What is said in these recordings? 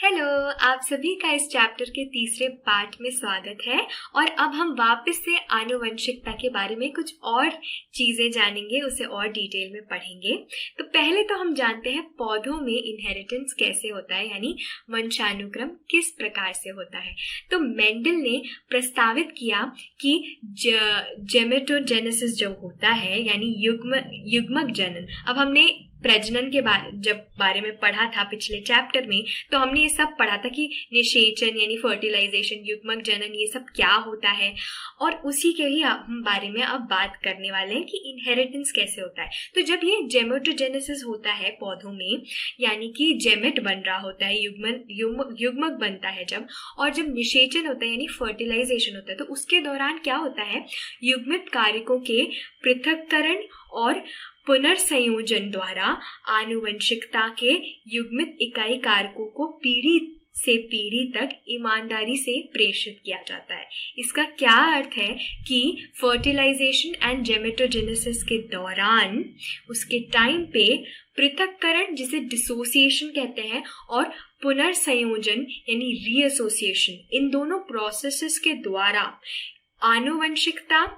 Hello, आप सभी का इस चैप्टर के तीसरे पार्ट में स्वागत है। और अब हम वापस से आनुवंशिकता के बारे में कुछ और चीजें जानेंगे, उसे और डिटेल में पढ़ेंगे। तो पहले तो हम जानते हैं पौधों में इनहेरिटेंस कैसे होता है, यानी वंशानुक्रम किस प्रकार से होता है। तो मेंडल ने प्रस्तावित किया कि जेमेटोजेनेसिस जो होता है यानी युग्मक जनन। अब हमने प्रजनन के बारे में पढ़ा था पिछले चैप्टर में, तो हमने ये सब पढ़ा था कि निषेचन यानी फर्टिलाइजेशन, युग्मक जनन, ये सब क्या होता है। और उसी के ही हम बारे में अब बात करने वाले हैं कि इनहेरिटेंस कैसे होता है। तो जब ये जेमेटोजेनेसिस होता है पौधों में, यानी कि जेमेट बन रहा होता है, युग्मक बनता है जब, और जब निषेचन होता है यानी फर्टिलाइजेशन होता है, तो उसके दौरान क्या होता है, युग्मित कारकों के पृथक्करण और पुनर्संयोजन द्वारा आनुवंशिकता के युग्मित इकाई कारकों को पीढ़ी से पीढ़ी तक ईमानदारी से प्रेषित किया जाता है। इसका क्या अर्थ है कि फर्टिलाइजेशन एंड जेमेटोजेनेसिस के दौरान उसके टाइम पे पृथक्करण, जिसे डिसोसिएशन कहते हैं, और पुनर्संयोजन यानी रीएसोसिएशन, इन दोनों प्रोसेसेस के द्वारा आनुवंशिकता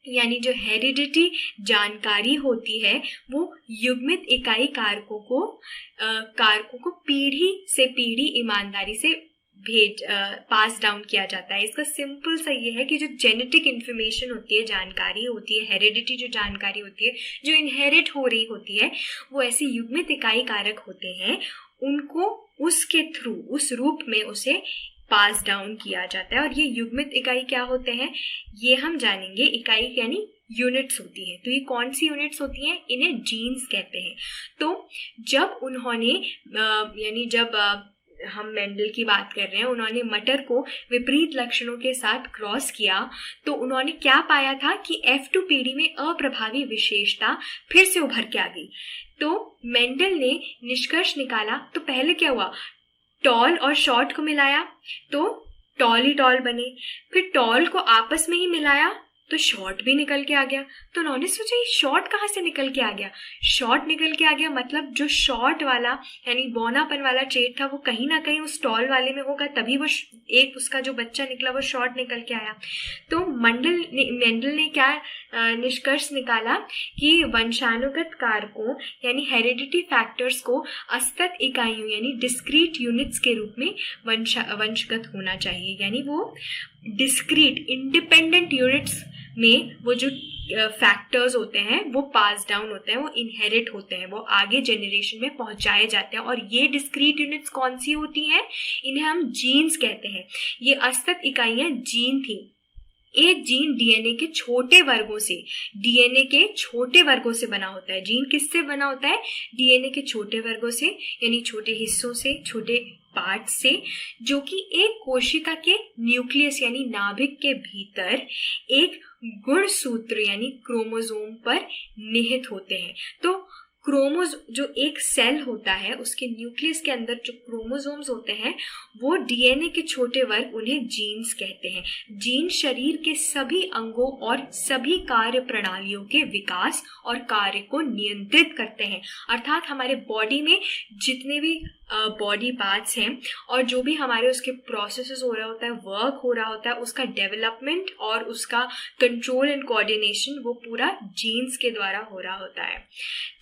यानी जो हेरिडिटी जानकारी होती है वो युग्मित इकाई कारकों को पीढ़ी से पीढ़ी ईमानदारी से पास डाउन किया जाता है। इसका सिंपल सा ये है कि जो जेनेटिक इंफॉर्मेशन होती है, जानकारी होती है, हेरिडिटी जो जानकारी होती है, जो इनहेरिट हो रही होती है, वो ऐसे युग्मित इकाई कारक होते हैं, उनको उसके थ्रू, उस रूप में उसे पास डाउन किया जाता है। और ये युग्मित इकाई क्या होते हैं ये हम जानेंगे। इकाई यानी यूनिट्स होती है। तो ये कौन सी यूनिट्स होती हैं? इन्हें जीन्स कहते हैं। तो जब उन्होंने हम मेंडल की बात कर रहे हैं, उन्होंने मटर को विपरीत लक्षणों के साथ क्रॉस किया, तो उन्होंने क्या पाया था कि F2 पीढ़ी में अप्रभावी विशेषता फिर से उभर के आ गई। तो मेंडल ने निष्कर्ष निकाला, तो पहले क्या हुआ, टॉल और शॉर्ट को मिलाया तो टॉल ही टॉल बने, फिर टॉल को आपस में ही मिलाया तो शॉर्ट भी निकल के आ गया। तो उन्होंने सोचा ये शॉर्ट कहाँ से निकल के आ गया? शॉर्ट निकल के आ गया मतलब जो शॉर्ट वाला यानी बौनापन वाला ट्रेट था वो कहीं ना कहीं उस टॉल वाले में होगा, तभी वो एक उसका जो बच्चा निकला वो शॉर्ट निकल के आया। तो मेंडल ने क्या निष्कर्ष निकाला कि वंशानुगत कारकों यानी हेरिडिटी फैक्टर्स को असतत इकाइयों यानी डिस्क्रीट यूनिट्स के रूप में वंशगत होना चाहिए। यानी वो डिस्क्रीट इंडिपेंडेंट यूनिट्स में वो जो फैक्टर्स होते हैं वो पास डाउन होते हैं, वो इनहेरिट होते हैं, वो आगे जेनरेशन में पहुंचाए जाते हैं। और ये डिस्क्रीट यूनिट्स कौन सी होती हैं? इन्हें हम जीन्स कहते हैं। ये असतत इकाइयां जीन थी। एक जीन डीएनए के छोटे वर्गों से बना होता है। जीन किससे बना होता है? डीएनए के छोटे वर्गों से, यानी छोटे हिस्सों से, छोटे पार्ट से, जो कि एक कोशिका के न्यूक्लियस यानी नाभिक के भीतर एक गुणसूत्र यानी क्रोमोसोम पर निहित होते हैं। तो जो एक सेल होता है उसके न्यूक्लियस के अंदर जो क्रोमोसोम्स होते हैं वो डीएनए के छोटे वर्ग, उन्हें जीन्स कहते हैं। जीन शरीर के सभी अंगों और सभी कार्य प्रणालियों के विकास और कार्य को नियंत्रित करते हैं। अर्थात हमारे बॉडी में जितने भी बॉडी पार्ट्स हैं और जो भी हमारे उसके प्रोसेसेस हो रहा होता है, वर्क हो रहा होता है, उसका डेवलपमेंट और उसका कंट्रोल एंड कोऑर्डिनेशन वो पूरा जीन्स के द्वारा हो रहा होता है।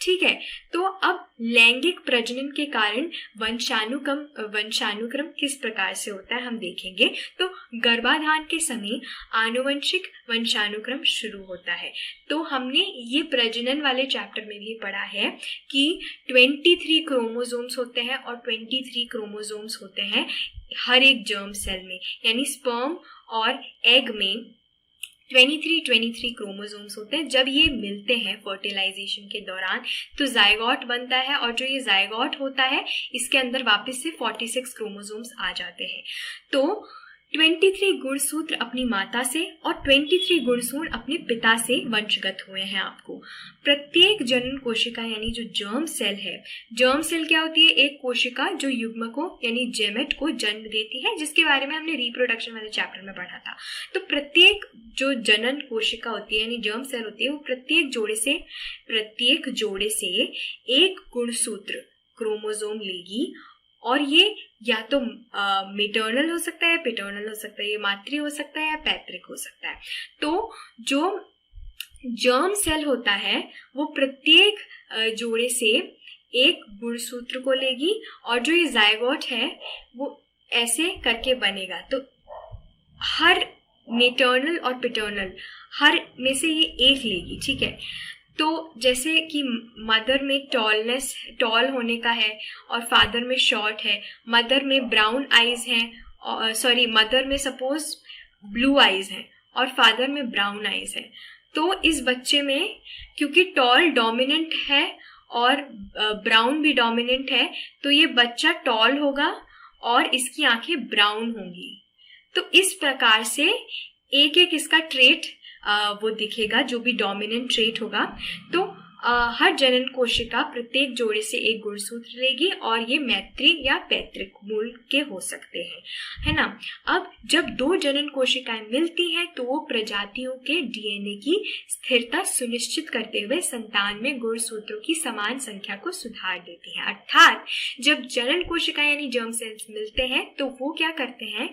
ठीक है, तो अब लैंगिक प्रजनन के कारण वंशानुक्रम किस प्रकार से होता है हम देखेंगे। तो गर्भाधान के समय आनुवंशिक वंशानुक्रम शुरू होता है। तो हमने ये प्रजनन वाले चैप्टर में भी पढ़ा है कि 23 क्रोमोसोम्स होते हैं और 23 क्रोमोसोम्स होते हैं हर एक जर्म सेल में, यानी स्पर्म और एग में 23 क्रोमोसोम्स होते हैं। जब ये मिलते हैं फर्टिलाइजेशन के दौरान तो जायगोट बनता है, और जो ये जायगोट होता है इसके अंदर वापस से 46 क्रोमोसोम्स आ जाते हैं। तो 23 गुणसूत्र अपनी माता से और 23 गुणसूत्र अपने पिता से वंशगत हुए हैं आपको। प्रत्येक जनन कोशिका यानी जो जर्म सेल है, जर्म सेल क्या होती है? एक कोशिका जो युग्मकों यानी जेमेट को जन्म देती है, जिसके बारे में हमने रिप्रोडक्शन वाले चैप्टर में पढ़ा था। तो प्रत्येक जो जनन कोशिका होती है यानी जर्म सेल होती है वो प्रत्येक जोड़े से एक गुणसूत्र क्रोमोसोम लेगी और ये या तो मेटर्नल हो सकता है, पेटर्नल हो सकता है, ये मातृ हो सकता है या पैतृक हो सकता है। तो जो जर्म सेल होता है वो प्रत्येक जोड़े से एक गुणसूत्र को लेगी और जो ये जायगोट है वो ऐसे करके बनेगा। तो हर मेटर्नल और पेटर्नल हर में से ये एक लेगी, ठीक है। तो जैसे कि मदर में टॉल होने का है और फादर में शॉर्ट है, मदर में ब्राउन आईज हैं, सॉरी मदर में सपोज ब्लू आईज हैं और फादर में ब्राउन आईज है, तो इस बच्चे में क्योंकि टॉल डोमिनेंट है और ब्राउन भी डोमिनेंट है तो ये बच्चा टॉल होगा और इसकी आंखें ब्राउन होंगी। तो इस प्रकार से एक एक इसका ट्रेट वो दिखेगा जो भी डोमिनेंट ट्रेट होगा। तो हर जनन कोशिका प्रत्येक जोड़े से एक गुणसूत्र लेगी और ये मैत्री या पैतृक मूल के हो सकते हैं, है ना। अब जब दो जनन कोशिकाएं मिलती हैं तो वो प्रजातियों के डीएनए की स्थिरता सुनिश्चित करते हुए संतान में गुणसूत्रों की समान संख्या को सुधार देती हैं। अर्थात जब जनन कोशिकाएं यानी जर्म सेल्स मिलते हैं तो वो क्या करते हैं,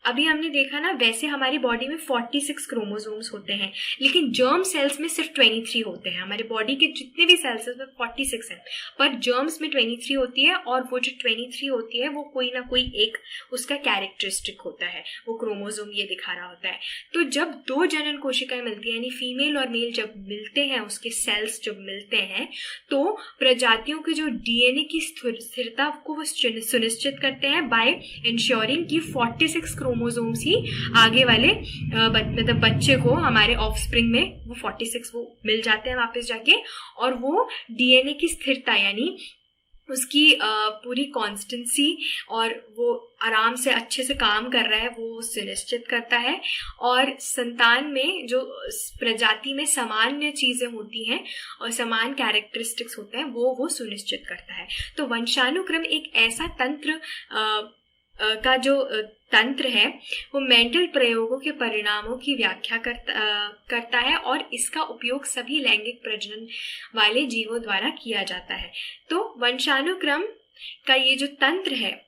अभी हमने देखा ना वैसे हमारी बॉडी में 46 क्रोमोसोम्स होते हैं, लेकिन जर्म सेल्स में सिर्फ 23 होते हैं। हमारे बॉडी के जितने भी सेल्स हैं उसमें 46 हैं, पर जर्म्स में 23 होती है और वो जो 23 होती है वो कोई ना कोई एक उसका कैरेक्टरिस्टिक होता है, वो क्रोमोसोम ये दिखा रहा होता है। तो जब दो जनन कोशिकाएं मिलती हैं यानी फीमेल और मेल जब मिलते हैं, उसके सेल्स जब मिलते हैं तो प्रजातियों के जो डीएनए की स्थिरता को वो सुनिश्चित करते हैं बाय इंश्योरिंग कि 46 क्रोमोसोम्स ही आगे वाले मतलब बच्चे को, हमारे ऑफस्प्रिंग में वो 46 वो मिल जाते हैं वापस जाके, और वो डीएनए की स्थिरता यानी उसकी पूरी कॉन्स्टेंसी और वो आराम से अच्छे से काम कर रहा है वो सुनिश्चित करता है। और संतान में जो प्रजाति में सामान्य चीजें होती हैं और समान कैरेक्टरिस्टिक्स होते हैं वो सुनिश्चित करता है। तो वंशानुक्रम एक ऐसा तंत्र का जो तंत्र है वो मेंडल प्रयोगों के परिणामों की व्याख्या करता है और इसका उपयोग सभी लैंगिक प्रजनन वाले जीवों द्वारा किया जाता है। तो वंशानुक्रम का ये जो तंत्र है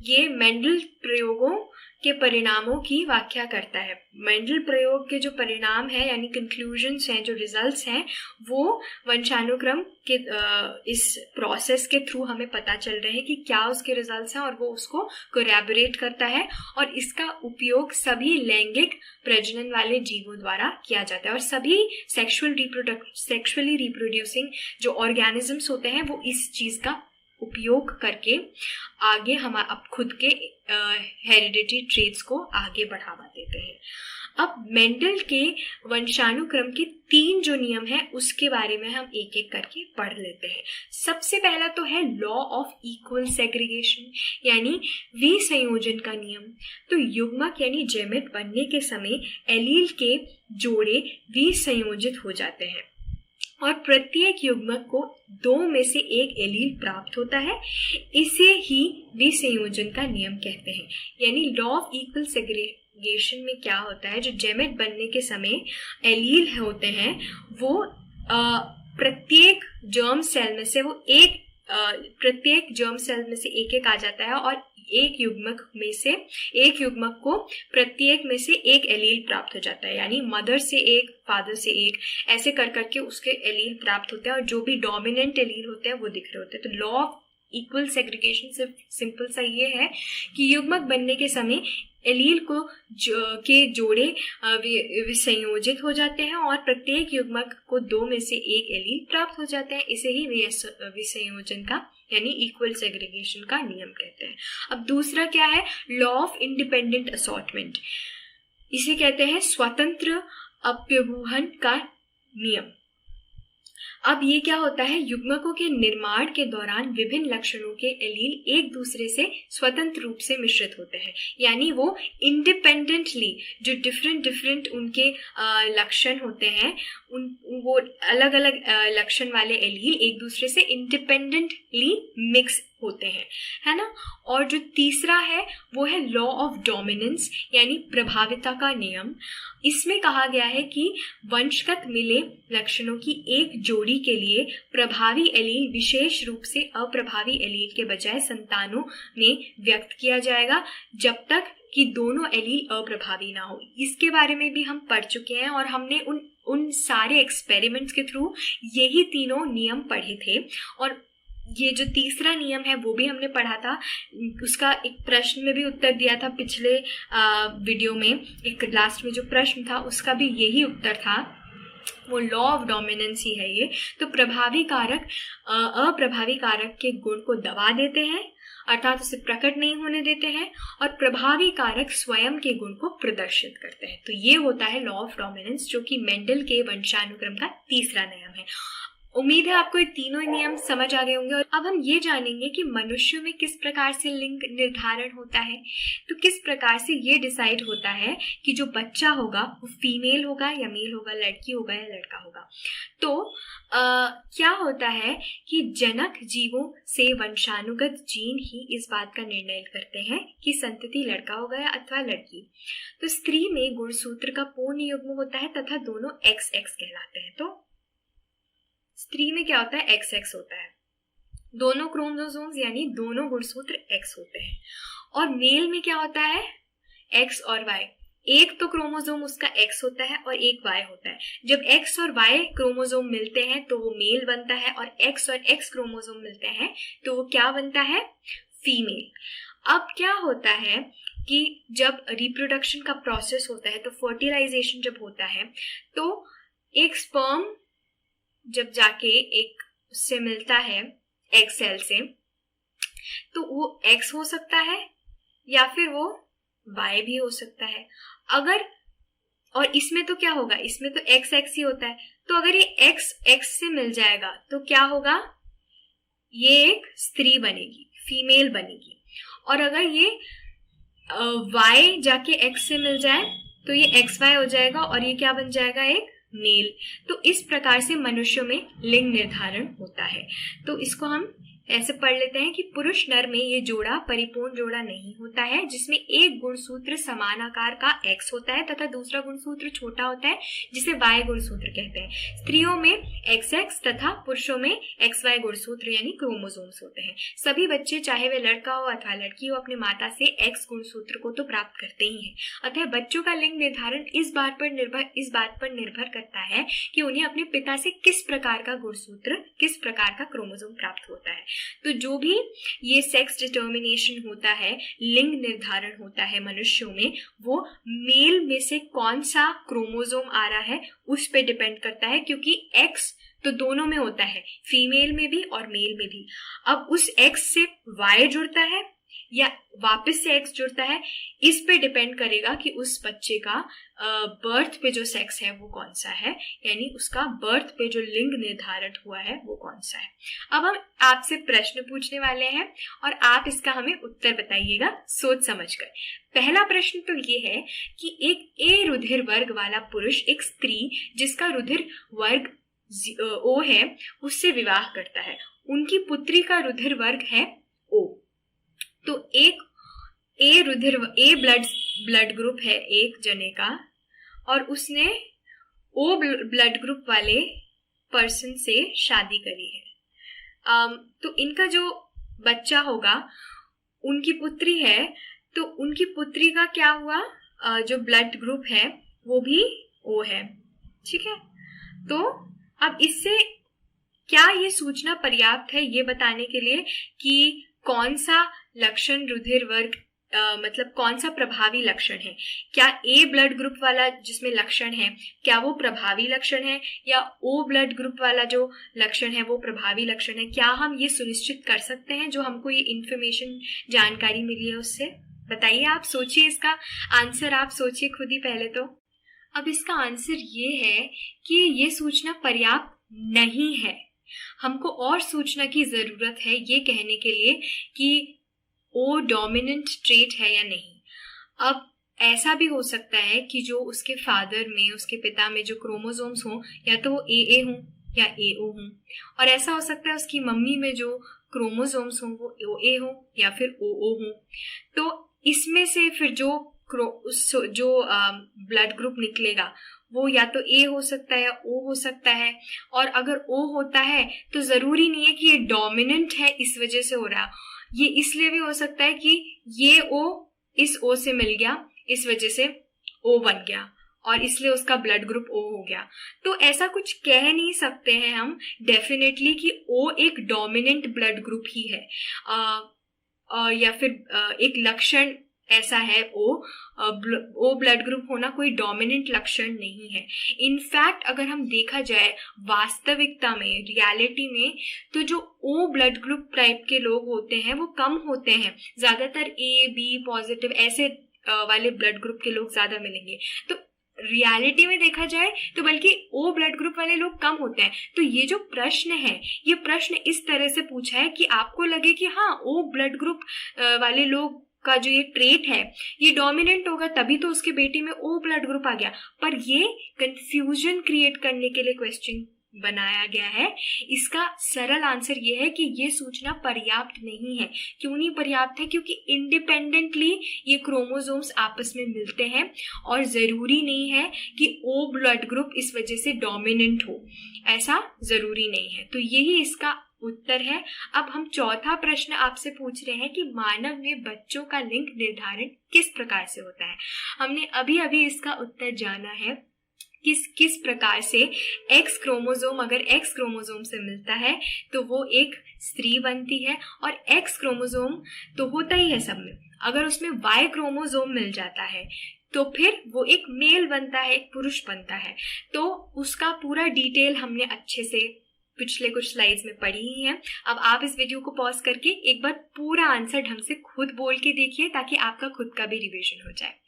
ये मेंडल प्रयोगों के परिणामों की व्याख्या करता है। मेंडल प्रयोग के जो परिणाम है यानी कंक्लूजन्स हैं, जो रिजल्ट्स हैं, वो वंशानुक्रम के इस प्रोसेस के थ्रू हमें पता चल रहे हैं कि क्या उसके रिजल्ट्स हैं और वो उसको कोलैबोरेट करता है और इसका उपयोग सभी लैंगिक प्रजनन वाले जीवों द्वारा किया जाता है। और सभी सेक्सुअली रिप्रोड्यूसिंग जो ऑर्गेनिजम्स होते हैं वो इस चीज का उपयोग करके आगे हम अब खुद के हेरिडिटरी ट्रेट्स को आगे बढ़ावा देते हैं। अब मेंडल के वंशानुक्रम के 3 जो नियम हैं उसके बारे में हम एक एक करके पढ़ लेते हैं। सबसे पहला तो है लॉ ऑफ इक्वल सेग्रीगेशन यानी विसंयोजन का नियम। तो युग्मक यानी जेमेट बनने के समय एलील के जोड़े विसंयोजित हो जाते हैं और प्रत्येक युग्मक को 2 में से एक एलील प्राप्त होता है। इसे ही विसंयोजन का नियम कहते हैं। यानी लॉ ऑफ इक्वल सेग्रीगेशन में क्या होता है, जो जेमेट बनने के समय एलील होते हैं वो प्रत्येक जर्म सेल में से वो एक प्रत्येक जर्म सेल में से एक आ जाता है और एक युग्मक को प्रत्येक में से एक एलील प्राप्त हो जाता है। यानी मदर से एक, फादर से एक, ऐसे कर करके उसके एलील प्राप्त होते हैं और जो भी डोमिनेंट एलील होते हैं वो दिख रहे होते हैं। तो लॉ ऑफ इक्वल सेग्रीगेशन सिर्फ सिंपल सा ये है कि युग्मक बनने के समय एलील के जोड़े विसंयोजित हो जाते हैं और प्रत्येक युग्मक को 2 में से एक एलील प्राप्त हो जाते हैं। इसे ही विसंयोजन का यानी इक्वल सेग्रीगेशन का नियम कहते हैं। अब दूसरा क्या है, लॉ ऑफ इंडिपेंडेंट असॉर्टमेंट। इसे कहते हैं स्वतंत्र अप्यवूहन का नियम। अब ये क्या होता है, युग्मकों के निर्माण के दौरान विभिन्न लक्षणों के एलील एक दूसरे से स्वतंत्र रूप से मिश्रित होते हैं। यानी वो इंडिपेंडेंटली जो डिफरेंट उनके लक्षण होते हैं वो अलग अलग लक्षण वाले एलील एक दूसरे से इंडिपेंडेंटली मिक्स होते हैं, है ना। और जो तीसरा है वो है लॉ ऑफ डोमिनेंस यानी प्रभाविता का नियम। इसमें कहा गया है कि वंशगत मिले लक्षणों की एक जोड़ी के लिए प्रभावी एलील विशेष रूप से अप्रभावी एलील के बजाय संतानों में व्यक्त किया जाएगा जब तक कि दोनों एलील अप्रभावी ना हो। इसके बारे में भी हम पढ़ चुके हैं और हमने उन सारे एक्सपेरिमेंट्स के थ्रू यही तीनों नियम पढ़े थे। और ये जो तीसरा नियम है वो भी हमने पढ़ा था, उसका एक प्रश्न में भी उत्तर दिया था पिछले वीडियो में। एक लास्ट में जो प्रश्न था उसका भी यही उत्तर था, वो लॉ ऑफ डोमिनेंस ही है ये। तो प्रभावी कारक अप्रभावी कारक के गुण को दबा देते हैं, अर्थात उसे प्रकट नहीं होने देते हैं, और प्रभावी कारक स्वयं के गुण को प्रदर्शित करते हैं। तो ये होता है लॉ ऑफ डोमिनेंस, जो कि मेंडल के वंशानुक्रम का तीसरा नियम है। उम्मीद है आपको ये तीनों नियम समझ आ गए होंगे। और अब हम ये जानेंगे कि मनुष्यों में किस प्रकार से लिंग निर्धारण होता है। तो किस प्रकार से ये डिसाइड होता है कि जो बच्चा होगा वो फीमेल होगा या मेल होगा, लड़की होगा या लड़का होगा। तो क्या होता है कि जनक जीवों से वंशानुगत जीन ही इस बात का निर्णय करते हैं कि संतति लड़का होगा या अथवा लड़की। तो स्त्री में गुणसूत्र का पूर्ण युग्म होता है तथा दोनों XX कहलाते हैं। तो स्त्री में क्या होता है, XX होता है, दोनों क्रोमोसोम्स यानी दोनों गुणसूत्र X होते हैं। और मेल में क्या होता है, X और Y, एक तो क्रोमोसोम उसका X होता है और एक Y होता है। जब X और Y क्रोमोसोम मिलते हैं तो वो मेल बनता है, और X और X क्रोमोसोम मिलते हैं तो वो क्या बनता है, फीमेल। अब क्या होता है कि जब रिप्रोडक्शन का प्रोसेस होता है, तो फर्टिलाइजेशन जब होता है, तो एक स्पर्म जब जाके एक उससे मिलता है एग सेल से, तो वो X हो सकता है या फिर वो Y भी हो सकता है। अगर, और इसमें तो क्या होगा, इसमें तो XX ही होता है। तो अगर ये X से मिल जाएगा तो क्या होगा, ये एक स्त्री बनेगी, फीमेल बनेगी। और अगर ये Y जाके X से मिल जाए तो ये XY हो जाएगा और ये क्या बन जाएगा, एक मेल। तो इस प्रकार से मनुष्यों में लिंग निर्धारण होता है। तो इसको हम ऐसे पढ़ लेते हैं कि पुरुष नर में ये जोड़ा परिपूर्ण जोड़ा नहीं होता है, जिसमें एक गुणसूत्र समान आकार का X होता है तथा दूसरा गुणसूत्र छोटा होता है जिसे Y गुणसूत्र कहते हैं। स्त्रियों में XX तथा पुरुषों में XY गुणसूत्र यानी क्रोमोसोम्स होते हैं। सभी बच्चे, चाहे वे लड़का हो अथवा लड़की हो, अपने माता से X गुणसूत्र को तो प्राप्त करते ही हैं। अतः बच्चों का लिंग निर्धारण इस बात पर निर्भर करता है कि उन्हें अपने पिता से किस प्रकार का गुणसूत्र, किस प्रकार का क्रोमोसोम प्राप्त होता है। तो जो भी ये सेक्स डिटर्मिनेशन होता है, लिंग निर्धारण होता है मनुष्यों में, वो मेल में से कौन सा क्रोमोसोम आ रहा है उस पे डिपेंड करता है, क्योंकि X तो दोनों में होता है, फीमेल में भी और मेल में भी। अब उस X से Y जुड़ता है या वापस से X जुड़ता है, इस पे डिपेंड करेगा कि उस बच्चे का बर्थ पे जो सेक्स है वो कौन सा है, यानी उसका बर्थ पे जो लिंग निर्धारण हुआ है वो कौन सा है। अब हम आपसे प्रश्न पूछने वाले हैं और आप इसका हमें उत्तर बताइएगा सोच समझकर। पहला प्रश्न तो ये है कि एक A रुधिर वर्ग वाला पुरुष एक स्त्री जिसका रुधिर वर्ग O है उससे विवाह करता है। उनकी पुत्री का रुधिर वर्ग है O। तो एक A ब्लड ग्रुप है एक जने का, और उसने O ब्लड ग्रुप वाले पर्सन से शादी करी है। तो इनका जो बच्चा होगा, उनकी पुत्री है, तो उनकी पुत्री का क्या हुआ, जो ब्लड ग्रुप है वो भी O है, ठीक है। तो अब इससे क्या ये सूचना पर्याप्त है ये बताने के लिए कि कौन सा लक्षण रुधिर वर्ग मतलब कौन सा प्रभावी लक्षण है? क्या A ब्लड ग्रुप वाला जिसमें लक्षण है, क्या वो प्रभावी लक्षण है, या O ब्लड ग्रुप वाला जो लक्षण है वो प्रभावी लक्षण है? क्या हम ये सुनिश्चित कर सकते हैं जो हमको ये इंफॉर्मेशन जानकारी मिली है उससे? बताइए, आप सोचिए, इसका आंसर आप सोचिए खुद ही पहले तो। अब इसका आंसर ये है कि ये सूचना पर्याप्त नहीं है। हमको और सूचना की जरूरत है ये कहने के लिए कि O डोमिनेंट ट्रेट है या नहीं। अब ऐसा भी हो सकता है कि जो उसके फादर में, उसके पिता में जो क्रोमोसोम्स हों, या तो वो ए हों या AO हों, और ऐसा हो सकता है उसकी मम्मी में जो क्रोमोसोम्स हों वो OA हों या फिर OO हों। तो इसमें से फिर जो ब्लड ग्रुप निकलेगा वो या तो A हो सकता है या O हो सकता है। और अगर O होता है तो जरूरी नहीं है कि ये डोमिनेंट है इस वजह से हो रहा, ये इसलिए भी हो सकता है कि ये O इस O से मिल गया, इस वजह से O बन गया और इसलिए उसका ब्लड ग्रुप O हो गया। तो ऐसा कुछ कह नहीं सकते हैं हम डेफिनेटली कि O एक डोमिनेंट ब्लड ग्रुप ही है, या फिर एक लक्षण ऐसा है ओ ब्लड ग्रुप होना कोई डोमिनेंट लक्षण नहीं है। इनफैक्ट अगर हम देखा जाए वास्तविकता में, रियलिटी में, तो जो ओ ब्लड ग्रुप टाइप के लोग होते हैं वो कम होते हैं, ज्यादातर AB पॉजिटिव ऐसे वाले ब्लड ग्रुप के लोग ज्यादा मिलेंगे। तो रियलिटी में देखा जाए तो बल्कि ओ ब्लड ग्रुप वाले लोग कम होते हैं। तो ये जो प्रश्न है, ये प्रश्न इस तरह से पूछा है कि आपको लगे कि हाँ ओ ब्लड ग्रुप वाले लोग का जो ये ट्रेट है ये डोमिनेंट होगा, तभी तो उसके बेटी में ओ ब्लड ग्रुप आ गया। पर ये कंफ्यूजन क्रिएट करने के लिए क्वेश्चन बनाया गया है। इसका सरल आंसर ये है कि ये सूचना पर्याप्त नहीं है। क्यों नहीं पर्याप्त है? क्योंकि इंडिपेंडेंटली ये क्रोमोसोम्स आपस में मिलते हैं और जरूरी नहीं है कि ओ ब्लड ग्रुप इस वजह से डोमिनेंट हो, ऐसा जरूरी नहीं है। तो यही इसका उत्तर है। अब हम चौथा प्रश्न आपसे पूछ रहे हैं कि मानव में बच्चों का लिंग निर्धारण किस प्रकार से होता है। हमने अभी अभी इसका उत्तर जाना है, किस प्रकार से एक्स क्रोमोसोम अगर एक्स क्रोमोसोम से मिलता है तो वो एक स्त्री बनती है, और एक्स क्रोमोसोम तो होता ही है सब में, अगर उसमें वाई क्रोमोसोम मिल जाता है तो फिर वो एक मेल बनता है, एक पुरुष बनता है। तो उसका पूरा डिटेल हमने अच्छे से पिछले कुछ स्लाइड्स में पढ़ी ही है। अब आप इस वीडियो को पॉज करके एक बार पूरा आंसर ढंग से खुद बोल के देखिए ताकि आपका खुद का भी रिवीजन हो जाए।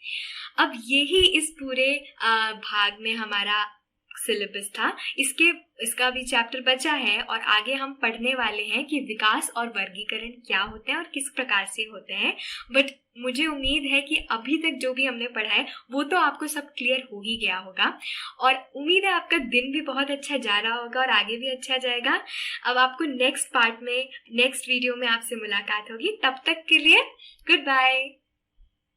अब यही इस पूरे भाग में हमारा सिलेबस था। इसका भी चैप्टर बचा है और आगे हम पढ़ने वाले हैं कि विकास और वर्गीकरण क्या होते हैं और किस प्रकार से होते हैं। बट मुझे उम्मीद है कि अभी तक जो भी हमने पढ़ा है वो तो आपको सब क्लियर हो ही गया होगा, और उम्मीद है आपका दिन भी बहुत अच्छा जा रहा होगा और आगे भी अच्छा जाएगा। अब आपको नेक्स्ट पार्ट में, नेक्स्ट वीडियो में आपसे मुलाकात होगी। तब तक के लिए गुड बाय।